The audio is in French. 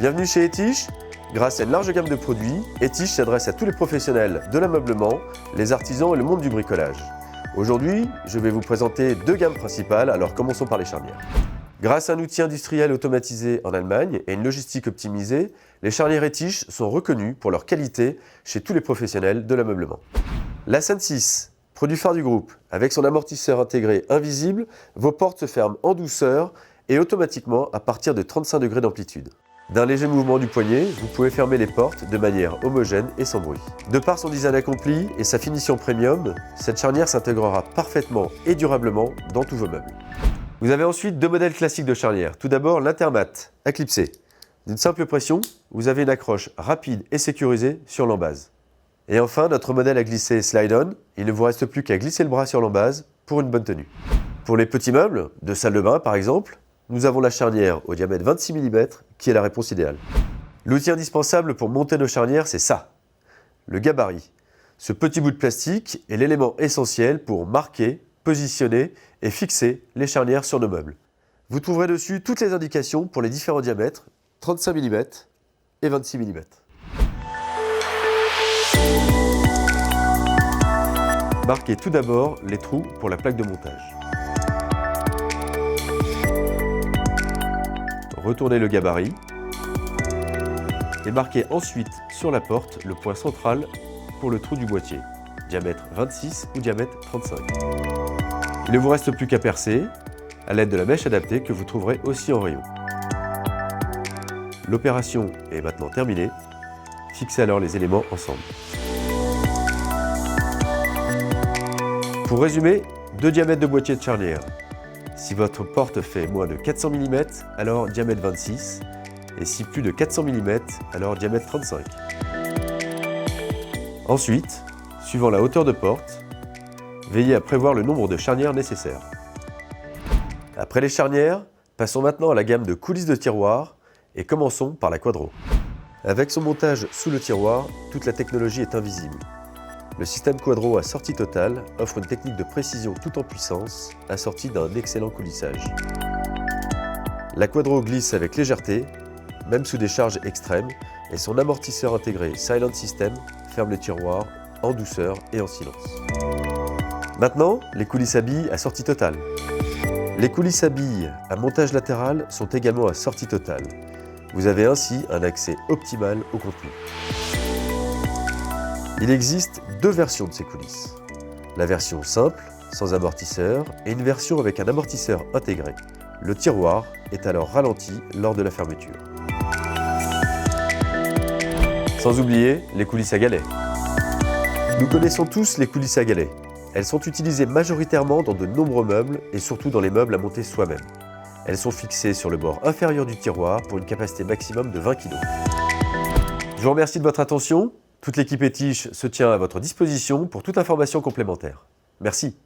Bienvenue chez Etiche. Grâce à une large gamme de produits, Etiche s'adresse à tous les professionnels de l'ameublement, les artisans et le monde du bricolage. Aujourd'hui, je vais vous présenter deux gammes principales, alors commençons par les charnières. Grâce à un outil industriel automatisé en Allemagne et une logistique optimisée, les charnières Etiche sont reconnues pour leur qualité chez tous les professionnels de l'ameublement. La Sen 6, produit phare du groupe, avec son amortisseur intégré invisible, vos portes se ferment en douceur et automatiquement à partir de 35 degrés d'amplitude. D'un léger mouvement du poignet, vous pouvez fermer les portes de manière homogène et sans bruit. De par son design accompli et sa finition premium, cette charnière s'intégrera parfaitement et durablement dans tous vos meubles. Vous avez ensuite deux modèles classiques de charnière. Tout d'abord l'Intermat, à clipser. D'une simple pression, vous avez une accroche rapide et sécurisée sur l'embase. Et enfin, notre modèle à glisser Slide-On, il ne vous reste plus qu'à glisser le bras sur l'embase pour une bonne tenue. Pour les petits meubles, de salle de bain par exemple, nous avons la charnière au diamètre 26 mm qui est la réponse idéale. L'outil indispensable pour monter nos charnières, c'est ça, le gabarit. Ce petit bout de plastique est l'élément essentiel pour marquer, positionner et fixer les charnières sur nos meubles. Vous trouverez dessus toutes les indications pour les différents diamètres, 35 mm et 26 mm. Marquez tout d'abord les trous pour la plaque de montage. Retournez le gabarit et marquez ensuite sur la porte le point central pour le trou du boîtier, diamètre 26 ou diamètre 35. Il ne vous reste plus qu'à percer à l'aide de la mèche adaptée que vous trouverez aussi en rayon. L'opération est maintenant terminée. Fixez alors les éléments ensemble. Pour résumer, deux diamètres de boîtier de charnière. Si votre porte fait moins de 400 mm, alors diamètre 26, et si plus de 400 mm, alors diamètre 35. Ensuite, suivant la hauteur de porte, veillez à prévoir le nombre de charnières nécessaires. Après les charnières, passons maintenant à la gamme de coulisses de tiroirs et commençons par la Quadro. Avec son montage sous le tiroir, toute la technologie est invisible. Le système Quadro à sortie totale offre une technique de précision tout en puissance, assortie d'un excellent coulissage. La Quadro glisse avec légèreté, même sous des charges extrêmes, et son amortisseur intégré Silent System ferme les tiroirs en douceur et en silence. Maintenant, les coulisses à billes à sortie totale. Les coulisses à billes à montage latéral sont également à sortie totale. Vous avez ainsi un accès optimal au contenu. Il existe deux versions de ces coulisses. La version simple, sans amortisseur, et une version avec un amortisseur intégré. Le tiroir est alors ralenti lors de la fermeture. Sans oublier les coulisses à galets. Nous connaissons tous les coulisses à galets. Elles sont utilisées majoritairement dans de nombreux meubles et surtout dans les meubles à monter soi-même. Elles sont fixées sur le bord inférieur du tiroir pour une capacité maximum de 20 kg. Je vous remercie de votre attention. Toute l'équipe Etiche se tient à votre disposition pour toute information complémentaire. Merci.